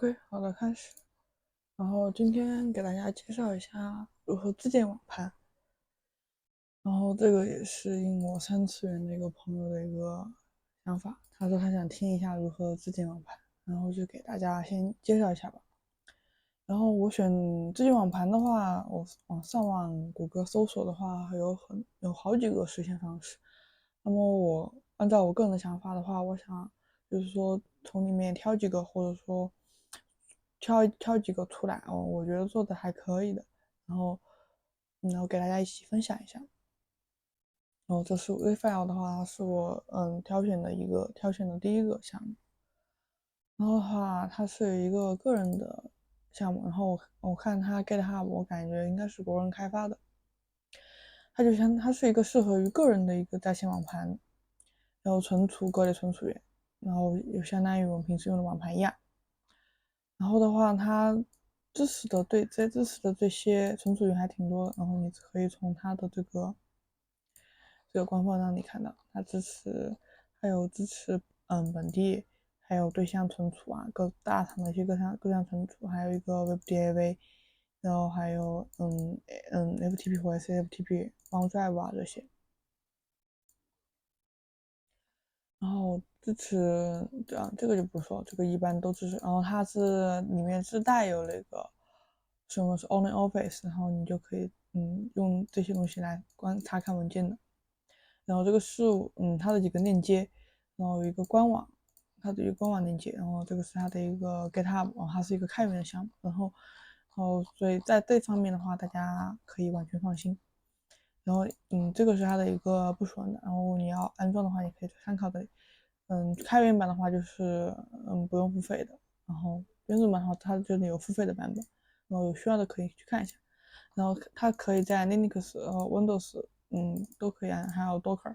对，好的，开始。然后今天给大家介绍一下如何自建网盘。然后这个也是应我3次元的一个朋友的一个想法，他说他想听一下如何自建网盘，然后就给大家先介绍一下吧。然后我选自建网盘的话，我上网谷歌搜索的话，有好几个实现方式。那么我按照我个人的想法的话，我想就是说从里面挑几个，或者说挑几个出来，我觉得做的还可以的，然后然后给大家一起分享一下。然后这是 WeFile 的话，是我挑选的第一个项目。然后的话，它是一个个人的项目，然后我看它 GitHub，我感觉应该是国人开发的。它是一个适合于个人的一个在线网盘，然后存储各类存储源，然后就相当于我们平时用的网盘一样。然后的话，它支持的这些存储源还挺多的，然后你可以从它的这个官方让你看到，它还有支持本地，还有对象存储啊，各大厂的一些各项存储，还有一个 WebDAV，然后还有FTP 或者 CFTP、OneDrive 啊这些。然后支持这个就不说，这个一般都支持。然后它是里面自带有那个什么是 OnlyOffice，然后你就可以用这些东西来查看文件的。然后这个是它的几个链接，然后有一个官网，它的一个官网链接，然后这个是它的一个 GitHub，然后它是一个开源的项目，然后所以在这方面的话，大家可以完全放心。然后这个是它的一个部署文档，然后你要安装的话，你可以参考这里。开源版的话就是不用付费的，然后原始版的话它这里有付费的版本，然后有需要的可以去看一下。然后它可以在 Linux 和 Windows 都可以安，还有 Docker，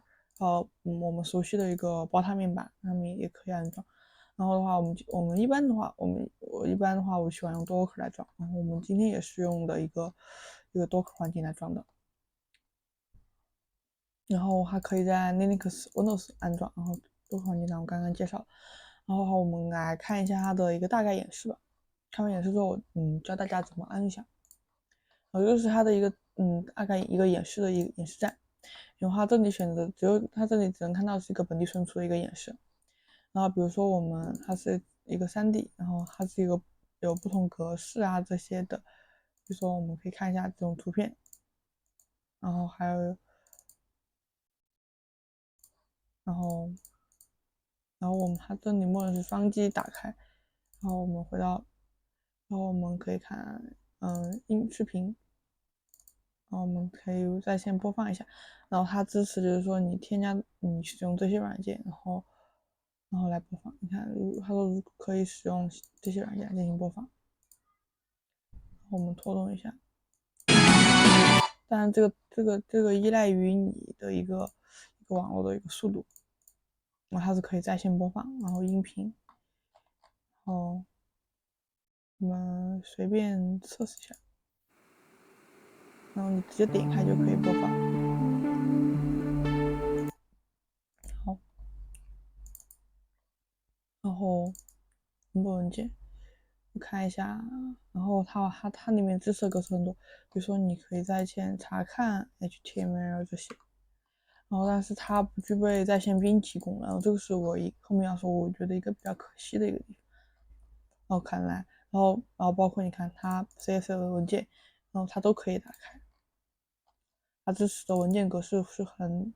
我们熟悉的一个包塔面板上面也可以安装。然后的话，我一般的话，我喜欢用 Docker 来装，然后我们今天也是用的一个 Docker 环境来装的。然后还可以在 Linux、Windows 安装，然后多个环境呢我刚刚介绍。然后我们来看一下它的一个大概演示吧。看完演示之后，教大家怎么安一下。然后就是它的一个大概一个演示的一个演示站。然后它这里它这里只能看到是一个本地存储的一个演示。然后比如说它是一个3D，然后它是一个有不同格式啊这些的。比如说我们可以看一下这种图片，然后还有然后它这里默认是双击打开，然后我们可以看视频，然后我们可以在线播放一下，然后它支持就是说你使用这些软件，然后来播放。你看，他说可以使用这些软件进行播放，我们拖动一下。当然，这个依赖于你的一个网络的一个速度，然后它是可以在线播放，然后音频，然后我们随便测试一下。然后你直接点开就可以播放。好，然后很多文件，我看一下，然后它里面支持的格式很多，比如说你可以在线查看 HTML 这些，然后但是它不具备在线编辑功能，这个是后面要说我觉得一个比较可惜的一个地方。然后看来，然后包括你看它 CSV 文件，然后它都可以打开，它支持的文件格式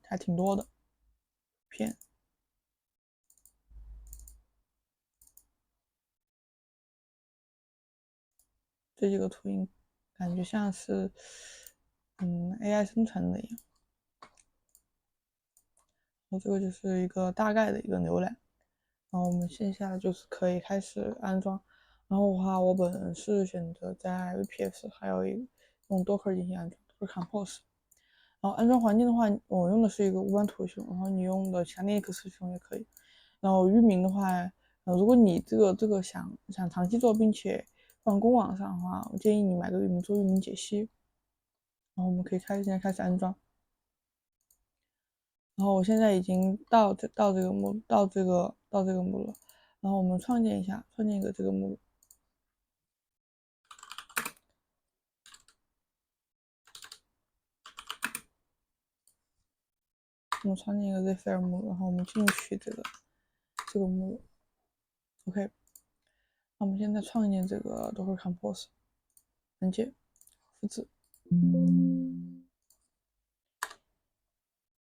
还挺多的，片。这几个图形感觉像是AI 生成的一样。然后这个就是一个大概的一个浏览。然后我们接下来就是可以开始安装。然后的话，我本人是选择在 VPS 还有用 Docker 进行安装，Docker Compose。然后安装环境的话，我用的是一个无版图系统，然后你用的其他 Linux 系统也可以。然后域名的话，如果你这个想长期做，并且放公网上的话，我建议你买个域名做域名解析。然后我们可以现在开始安装。然后我现在已经到这个目录了。然后我们创建一个这个目录。我们创建一个 Zephyr 目录，然后我们进去这个目录 ，OK。那我们现在创建这个 Docker Compose， 文件复制，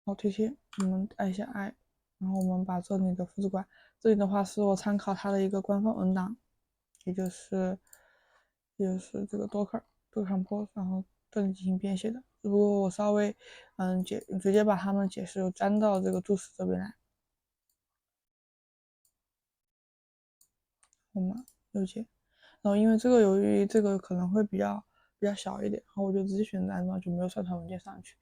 好推荐，我们按一下 I， 然后我们把这里的复制过来。这里的话是我参考它的一个官方文档，也就是这个 Docker Compose， 然后这里进行编写的。只不过我稍微直接把它们解释粘到这个注释这边来，好吗？右键。然后因为这个由于这个可能会比较小一点，然后我就直接选择安装，就没有上传文件上去。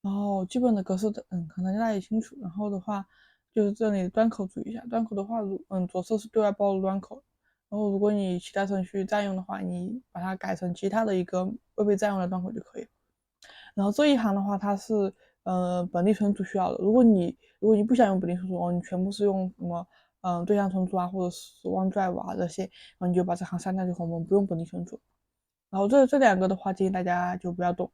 然后基本的格式的可能大家也清楚。然后的话就是这里端口注意一下，端口的话左侧是对外包的端口。然后如果你其他程序占用的话，你把它改成其他的一个未被占用的端口就可以。然后这一行的话，它是本地存储需要的。如果你不想用本地存储，你全部是用什么对象存储啊，或者是 OneDrive 啊这些，然后你就把这行删掉就好，我们不用本地存储。然后这两个的话，建议大家就不要动，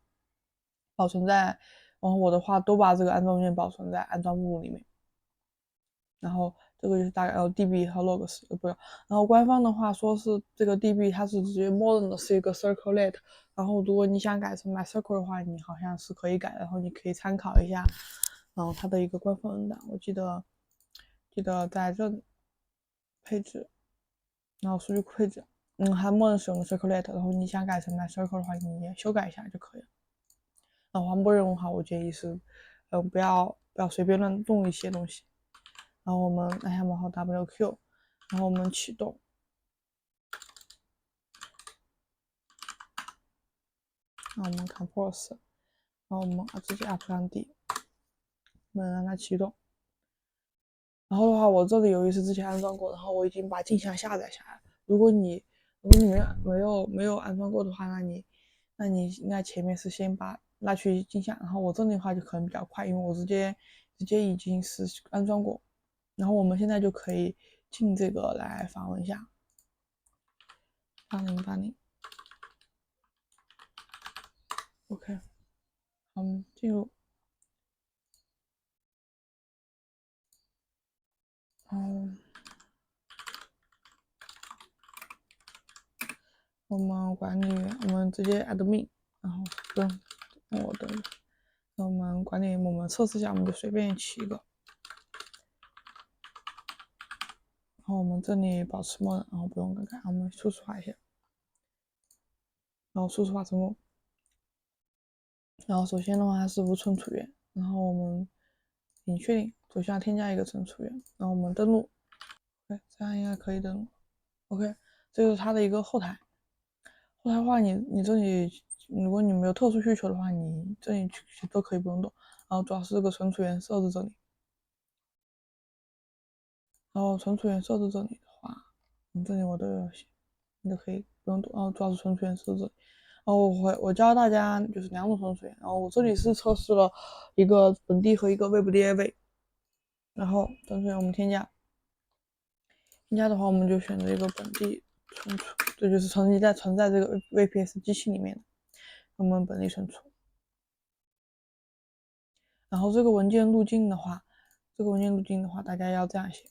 保存在，然后我的话都把这个安装文件保存在安装目录里面。然后这个就是大概DB 和 logs 不是，然后官方的话说是这个 DB 它是直接默认的是一个 circlet， 然后如果你想改成 MySQL 的话，你好像是可以改，然后你可以参考一下，它的一个官方文档，我记得在这里配置，然后数据库配置，它默认使用的 circlet， 然后你想改成 MySQL 的话，你修改一下就可以了。然后默认的话，我建议是，不要随便乱动一些东西。然后我们按下冒号 WQ， 然后我们启动，然后我们 Compose， 然后我们直接 up 上 D， 我们让它启动。然后的话，我这里由于是之前安装过，然后我已经把镜像下载下来。如果你没有安装过的话，那你应该前面是先把拉去镜像，然后我这里的话就可能比较快，因为我直接已经是安装过。然后我们现在就可以进这个来访问一下8080 OK， 进入，我们管理员，我们直接 admin， 然后不用我的，那我们管理员，我们测试一下，我们就随便起一个，然后我们这里保持默认，然后不用更改，我们输出化一下，然后输出化成功。然后首先的话是无存储源，然后我们请确定，左下添加一个存储源，然后我们登录，OK， 这样应该可以登录。OK， 这就是它的一个后台。后台的话你这里如果你没有特殊需求的话，你这里都可以不用动。然后主要是这个存储源设置这里，然后存储源设置这里的话，这里我都有写，你都可以不用动。然后主要是存储源设置。然后我教大家就是两种存储源，然后我这里是测试了一个本地和一个 WebDAV， 然后存储源我们添加的话，我们就选择一个本地存储，这就是存在这个 VPS 机器里面的，我们本地存储。然后这个文件路径的话，大家要这样写，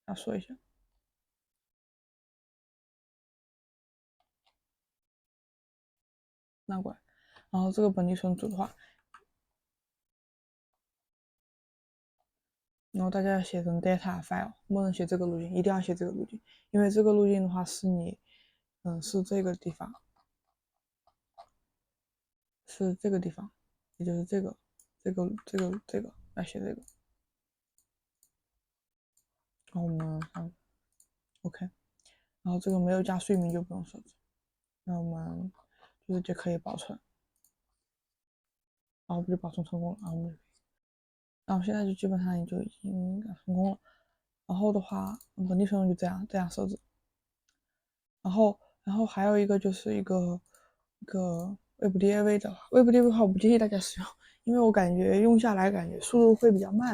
要说一下，拿过来。然后这个本地存储的话，然后大家要写成 data file， 默认写这个路径，一定要写这个路径，因为这个路径的话是你，是这个地方，也就是这个要写这个。然后我们OK，然后这个没有加税名就不用设置，那我们就可以保存，然后不就保存成功了，然后现在就基本上也就已经成功了。然后的话，本地存储就这样设置。然后还有一个就是一个WebDAV 的话，WebDAV 的话我不建议大家使用，因为我感觉用下来感觉速度会比较慢，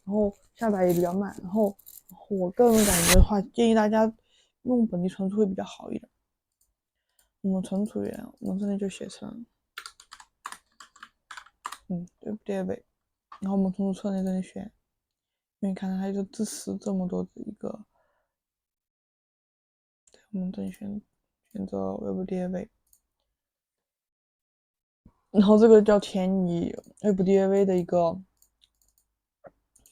然后下载也比较慢。然后我个人感觉的话，建议大家用本地存储会比较好一点。我们存储源，我们这里就写成对不对位？然后我们存储侧内这里选，因为你看它就支持这么多的一个，我们这里选择 WebDAV，然后这个就要填你 WebDAV 的一个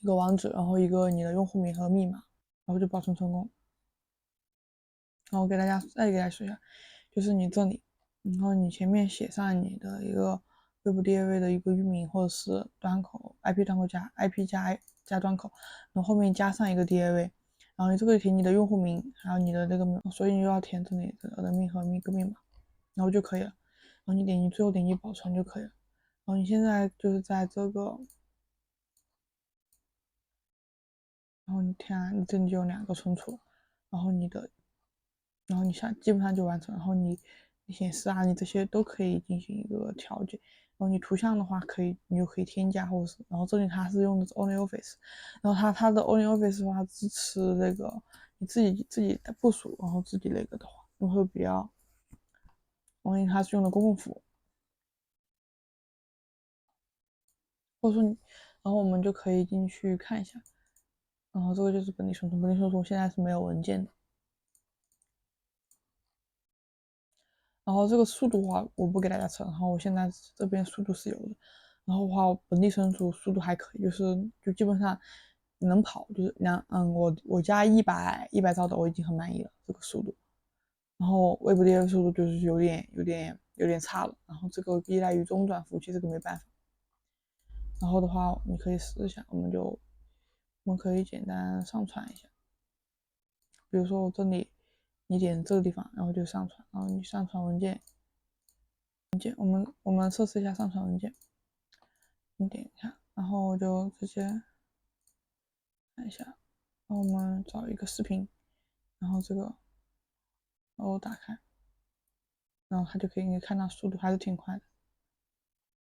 网址，然后一个你的用户名和密码，然后就保存成功。然后再给大家说一下，就是你这里，然后你前面写上你的一个 WebDAV 的一个域名或者是端口 IP 端口加 IP 加端口，然后后面加上一个 DAV，然后你这个填你的用户名，还有你的那个，所以你就要填这里的人名和一个密码，然后就可以了。然后你最后点击保存就可以了。然后你现在就是在这个，然后你这里就有2个存储，然后你基本上就完成，然后你显示啊，你这些都可以进行一个调节。然后你图像的话，你就可以添加或者是，然后这里它是用的是 OnlyOffice，然后它的 OnlyOffice 的话支持那个你自己的部署，然后自己那个的话，会比较，因为它是用的公共服务，或者说然后我们就可以进去看一下，然后这个就是本地存储，本地存储现在是没有文件的。然后这个速度的话，我不给大家测，然后我现在这边速度是有的，然后的话，本地存储速度还可以，就基本上能跑，就是我加100兆的我已经很满意了这个速度，然后微博的速度就是有点差了，然后这个依赖于中转服务器，这个没办法。然后的话，你可以试一下，我们可以简单上传一下，比如说我这里你点这个地方，然后就上传，然后你上传文件。我们测试一下上传文件，你点一下，然后我就直接看一下，然后我们找一个视频，然后然后打开，然后它就可以看到速度还是挺快的，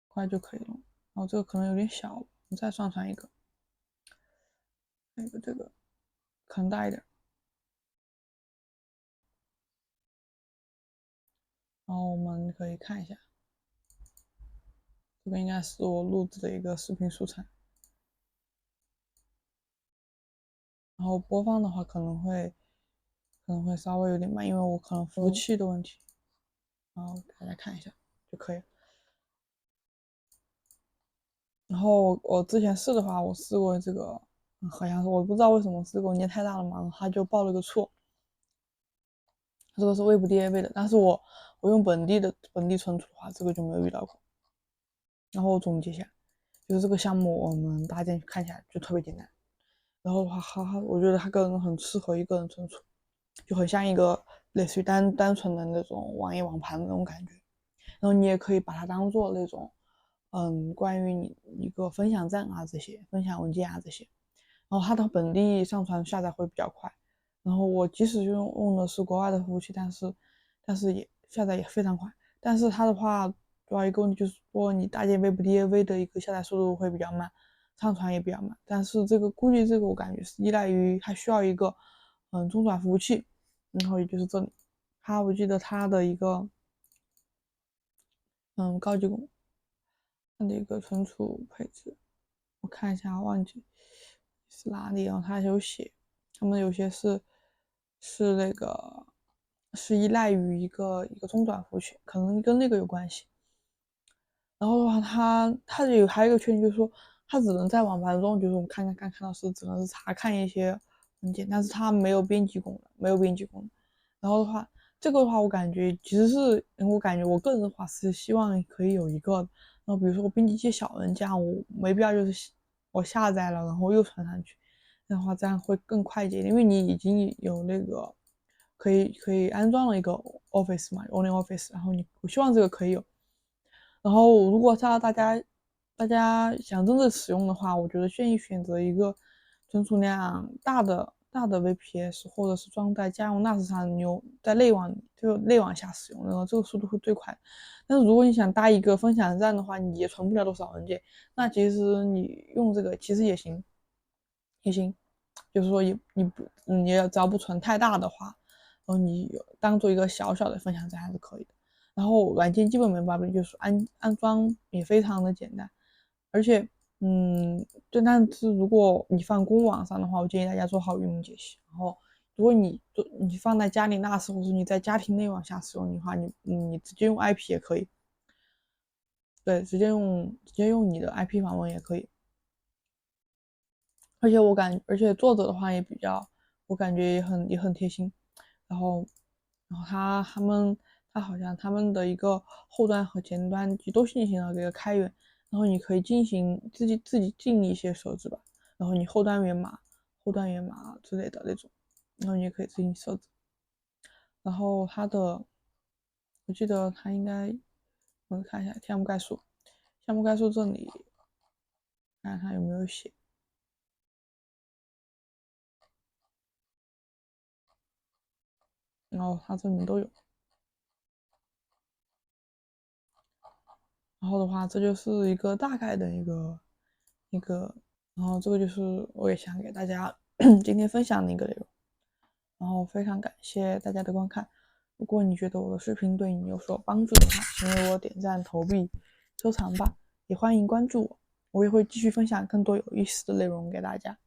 快就可以了。然后这个可能有点小，我再上传一个，这个可能大一点，然后我们可以看一下，这个应该是我录制的一个视频素材，然后播放的话可能会稍微有点慢，因为我可能服务器的问题，然后给大家看一下就可以了。然后我之前试的话，我试过这个，好像是我不知道为什么这个文件太大了嘛，它就报了个错。这个是 WebDAV 的，但是我用本地存储的话，这个就没有遇到过。然后我总结一下，就是这个项目我们搭建看起来就特别简单。然后的话，我觉得它很适合一个人存储，就很像一个类似于单纯的那种网页网盘的那种感觉。然后你也可以把它当做那种，关于你一个分享站啊这些，分享文件啊这些。然后它的本地上传下载会比较快。然后我即使用的是国外的服务器，但是也下载也非常快。但是它的话，主要一个问题就是说你搭建 WebDAV 的一个下载速度会比较慢，上传也比较慢。但是估计这个我感觉是依赖于它需要一个中转服务器，然后也就是这里，我记得它的一个高级工它的一个存储配置，我看一下，忘记是哪里啊？它有写，他们有些是那个是依赖于一个中转服务器，可能跟那个有关系。然后的话，它还有一个缺点就是说，它只能在网盘中，就是我们刚看到只能是查看一些文件，但是它没有编辑功能，没有编辑功能。然后的话，这个的话，我感觉其实是我感觉我个人的话是希望可以有一个，然后比如说我编辑一些小文件，我没必要就是我下载了然后又传上去，这样会更快捷，因为你已经有那个可以安装了一个 Office 嘛，OnlyOffice，然后我希望这个可以有。然后如果大家想真的使用的话，我觉得建议选择一个存储量大的 VPS，或者是装在家用 NAS 上，你在内网下使用，然后这个速度会最快。但是如果你想搭一个分享站的话，你也存不了多少文件，那其实你用这个其实也行，也行，就是说你只要不存太大的话，然后你当做一个小小的分享站还是可以的。然后软件基本没毛病，就是安装也非常的简单。而且，但是如果你放公网上的话，我建议大家做好域名解析。然后，如果你放在家里 NAS 或者你在家庭内网下使用的话，你直接用 IP 也可以，对，直接用你的 IP 访问也可以。而且作者的话也比较，我感觉也很贴心。然后，他好像他们的一个后端和前端都进行了这个开源，然后你可以进行自己进一些设置吧，然后你后端源码之类的那种，然后你也可以自行设置。然后我记得它应该，我看一下项目概述这里看看它有没有写，然后它这里面都有。然后的话，这就是一个大概的一个，然后这个就是我也想给大家今天分享的一个内容。然后非常感谢大家的观看。如果你觉得我的视频对你有所帮助的话，请为我点赞、投币、收藏吧。也欢迎关注我，我也会继续分享更多有意思的内容给大家。